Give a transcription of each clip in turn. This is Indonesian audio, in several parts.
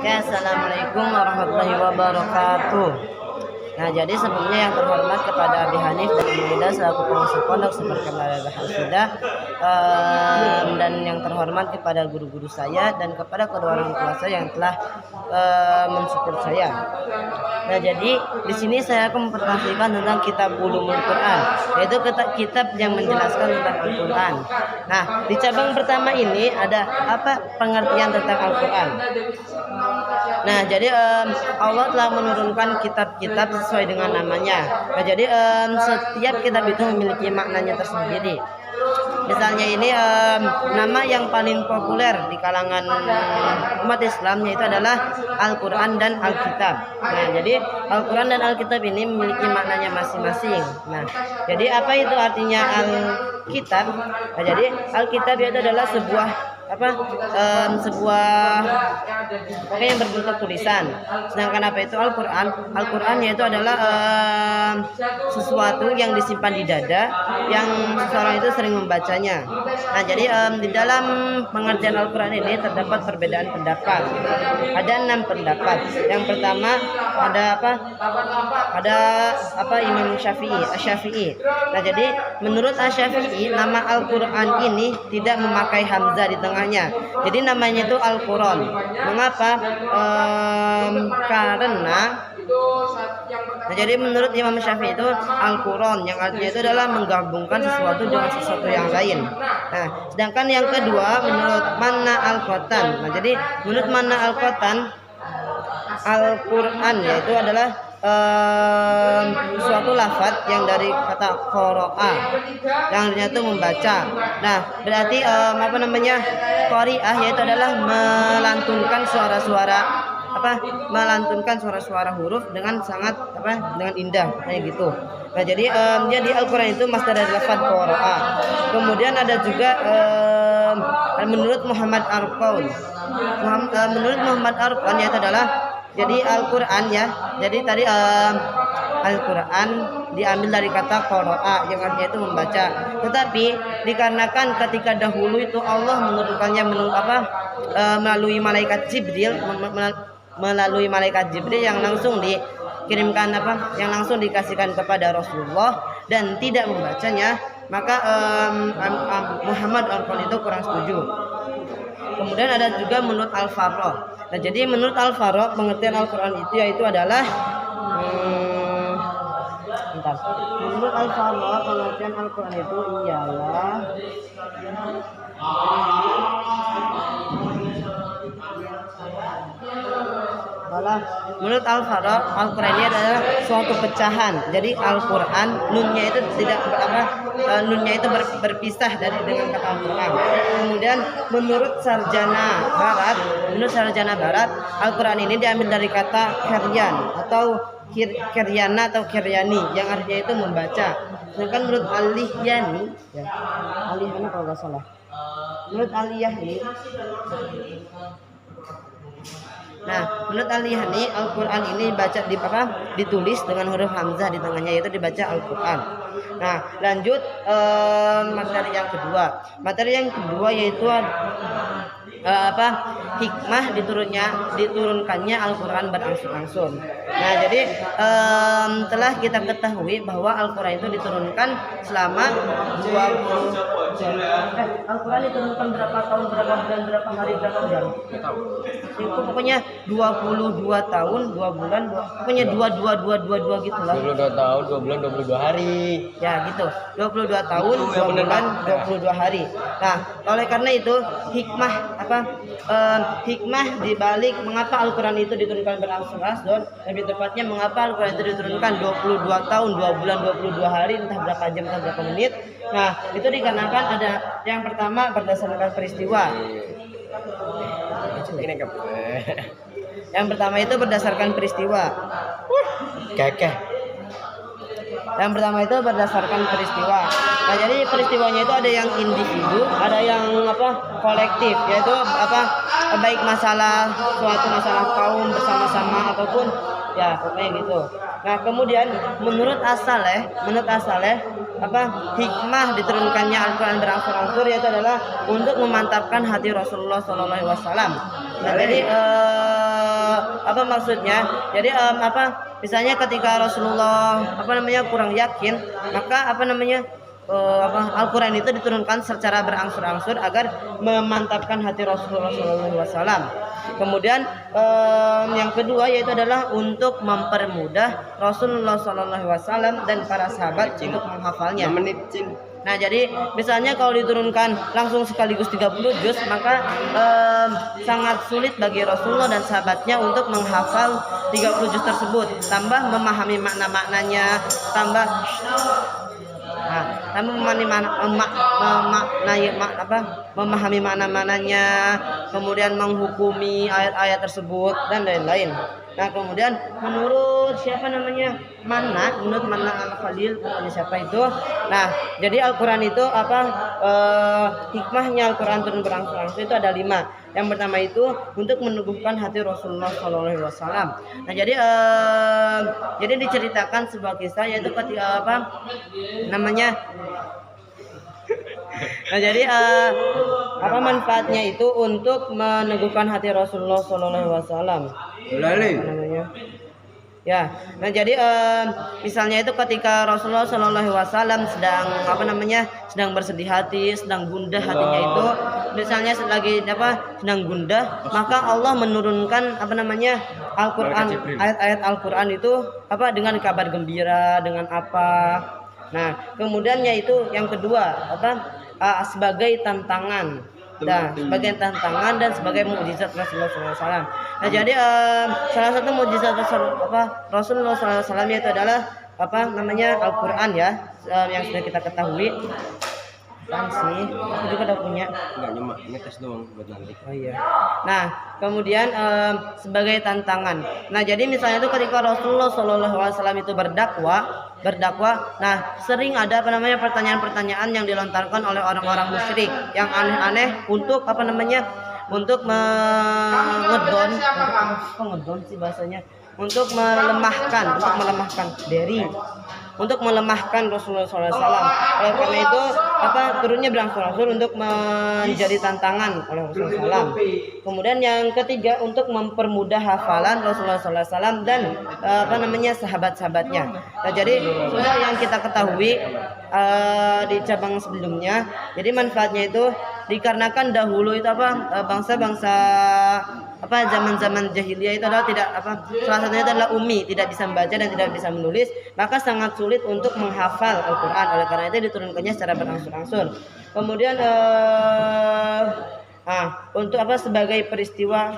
Oke, assalamualaikum warahmatullahi wabarakatuh. Nah, jadi sebelumnya yang terhormat kepada Abi Hanif dan Ibu Ida selaku pengasuh pondok seperti sudah, dan yang terhormat kepada guru-guru saya dan kepada kedua orang tua saya yang telah mensupport saya. Nah, jadi di sini saya akan memperhatikan tentang kitab Ulumul Quran, yaitu kitab yang menjelaskan tentang Al-Quran. Nah, di cabang pertama ini ada apa pengertian tentang Al-Quran. Nah, jadi Allah telah menurunkan kitab-kitab sesuai dengan namanya. Nah, jadi setiap kitab itu memiliki maknanya tersendiri. Misalnya ini nama yang paling populer di kalangan umat Islam yaitu adalah Al-Quran dan Alkitab. Nah, jadi Al-Quran dan Alkitab ini memiliki maknanya masing-masing. Nah, jadi apa itu artinya Alkitab? Nah, jadi Alkitab itu adalah sebuah yang berbentuk tulisan. Sedangkan apa itu Al-Quran? Al-Quran yaitu adalah sesuatu yang disimpan di dada yang seseorang itu sering membacanya. Nah, jadi di dalam pengertian Al-Quran ini terdapat perbedaan pendapat. Ada 6 pendapat. Yang pertama ada Imam Syafi'i. Nah, jadi menurut Asy-Syafi'i nama Al-Quran ini tidak memakai hamzah di tengahnya. Jadi namanya itu Al-Quran. Mengapa? Jadi menurut Imam Syafi'i itu Al-Quran yang artinya itu adalah menggabungkan sesuatu dengan sesuatu yang lain. Nah, sedangkan yang kedua menurut Manna Al-Qatan. Nah, jadi menurut Manna Al-Qatan Al-Quran yaitu adalah suatu lafaz yang dari kata qara'a yang artinya itu membaca. Nah, berarti qari'ah yaitu adalah melantunkan suara-suara huruf dengan sangat dengan indah kayak gitu. Nah, jadi Al-Quran itu masdar dari lafaz qara'a. Kemudian ada juga menurut Muhammad Arqon. Menurut Muhammad Arqon yaitu adalah jadi Al-Quran ya. Jadi tadi Al-Quran diambil dari kata qara'a yang artinya itu membaca. Tetapi dikarenakan ketika dahulu itu Allah menurunkannya melalui malaikat Jibril yang langsung dikirimkan yang langsung dikasihkan kepada Rasulullah dan tidak membacanya, maka Muhammad Arqon itu kurang setuju. Kemudian ada juga menurut Al-Farra. Nah, jadi menurut Al-Farra pengertian Al-Quran itu yaitu adalah menurut Al-Farra pengertian Al-Quran itu ialah menurut Al-Farra Al-Quran ini adalah suatu pecahan. Jadi Al-Quran nunnya itu nunnya itu berpisah dengan kata Al-Quran. Kemudian menurut sarjana barat Al-Quran ini diambil dari kata keryan atau kiryana atau kiryani yang artinya itu membaca. Sedangkan menurut Al-Lihyani kalau nggak salah, menurut Al-Lihyani menurut Al-Lihyani Al-Quran ini ditulis dengan huruf hamzah di tengahnya, yaitu dibaca Al-Quran. Nah, lanjut materi yang kedua yaitu hikmah diturunkannya Al-Quran berangsur-angsur. Nah, jadi telah kita ketahui bahwa Al-Quran itu diturunkan selama Al-Quran diturunkan berapa tahun, berapa bulan, berapa hari, berapa jam? Itu pokoknya 22 tahun, 2 bulan, pokoknya 22 gitu lah. 22 tahun, 2 bulan, 22 hari. Ya, gitu. 22 tahun, 2 bulan, 22 hari. Nah, oleh karena itu hikmah dibalik mengapa Al-Quran itu diturunkan berangsur-angsur, lebih tepatnya mengapa Al-Quran itu diturunkan 22 tahun, 2 bulan, 22 hari, entah berapa jam, entah berapa menit. Nah, itu dikarenakan ada yang pertama berdasarkan peristiwa. Yang pertama itu berdasarkan peristiwa. Yang pertama itu berdasarkan peristiwa. Nah, jadi peristiwanya itu ada yang individu, ada yang kolektif, yaitu baik suatu masalah kaum bersama-sama ataupun ya pokoknya gitu. Nah, kemudian menurut As-Saleh hikmah diturunkannya Al-Quran berangsur-angsur yaitu adalah untuk memantapkan hati Rasulullah SAW. Nah, jadi apa maksudnya? Jadi misalnya ketika Rasulullah kurang yakin, maka Al-Quran itu diturunkan secara berangsur-angsur agar memantapkan hati Rasulullah SAW. Kemudian yang kedua yaitu adalah untuk mempermudah Rasulullah SAW dan para sahabat untuk menghafalnya. Nah, jadi misalnya kalau diturunkan langsung sekaligus 30 juz, maka sangat sulit bagi Rasulullah dan sahabatnya untuk menghafal 30 juz tersebut. Tambah memahami makna-maknanya, tambah memahami makna-maknanya, kemudian menghukumi ayat-ayat tersebut dan lain-lain. Nah, kemudian menurut menurut Mana Al-Khalil, siapa itu? Nah, jadi Al-Quran itu hikmahnya Al-Quran turun berangsur-angsur itu ada 5. Yang pertama itu untuk meneguhkan hati Rasulullah SAW. Nah, jadi diceritakan sebuah kisah yaitu ketika Nah, jadi manfaatnya itu untuk meneguhkan hati Rasulullah SAW. Ya, nah jadi misalnya itu ketika Rasulullah SAW sedang bersedih hati, sedang gundah hatinya itu, misalnya sedang gundah, maka Allah menurunkan Al-Quran, ayat-ayat Al-Quran itu dengan kabar gembira, dengan apa. Nah, kemudian yaitu yang kedua sebagai tantangan. Nah, sebagai tantangan dan sebagai mukjizat Rasulullah SAW. Nah, jadi salah satu mukjizat Rasulullah SAW itu adalah Al-Quran ya, yang sudah kita ketahui. Aku juga udah punya. Enggak, ngetes doang buat nanti. Oh iya. Nah, kemudian sebagai tantangan. Nah, jadi misalnya itu ketika Rasulullah SAW itu berdakwah, nah sering ada pertanyaan-pertanyaan yang dilontarkan oleh orang-orang musyrik yang aneh-aneh untuk untuk ngedon sih bahasanya, untuk melemahkan Rasulullah SAW. Oleh karena itu turunnya berangsur-angsur untuk menjadi tantangan oleh Rasulullah SAW. Kemudian yang ketiga untuk mempermudah hafalan Rasulullah SAW dan sahabat-sahabatnya. Nah, jadi sudah yang kita ketahui di cabang sebelumnya. Jadi manfaatnya itu dikarenakan dahulu itu bangsa-bangsa zaman-zaman jahiliyah itu adalah salah satunya adalah ummi, tidak bisa membaca dan tidak bisa menulis, maka sangat sulit untuk menghafal Al-Quran. Oleh karena itu diturunkannya secara berangsur-angsur. Kemudian untuk sebagai peristiwa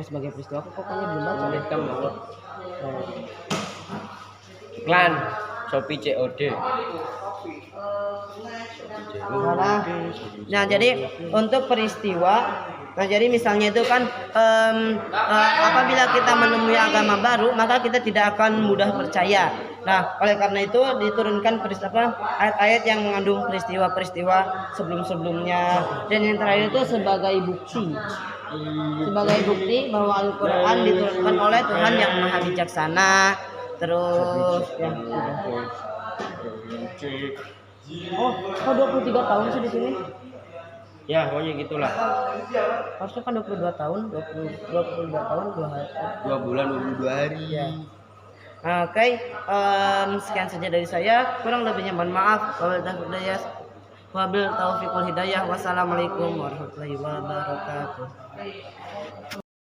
sebagai peristiwa aku pokoknya belum baca. Iklan Shopee COD. Nah, jadi untuk peristiwa, nah jadi misalnya itu kan apabila kita menemui agama baru, maka kita tidak akan mudah percaya. Nah, oleh karena itu diturunkan ayat-ayat yang mengandung peristiwa-peristiwa sebelum-sebelumnya, dan yang terakhir itu sebagai bukti bahwa Al-Quran diturunkan oleh Tuhan yang Maha Bijaksana. Terus kok 23 tahun sih di sini? Ya, pokoknya gitulah. Harusnya kan 22 tahun, 22 tahun 2 bulan 22 hari. Ya. Oke, sekian saja dari saya. Kurang lebihnya mohon maaf. Wabil taufiqul hidayah. Wassalamualaikum warahmatullahi wabarakatuh.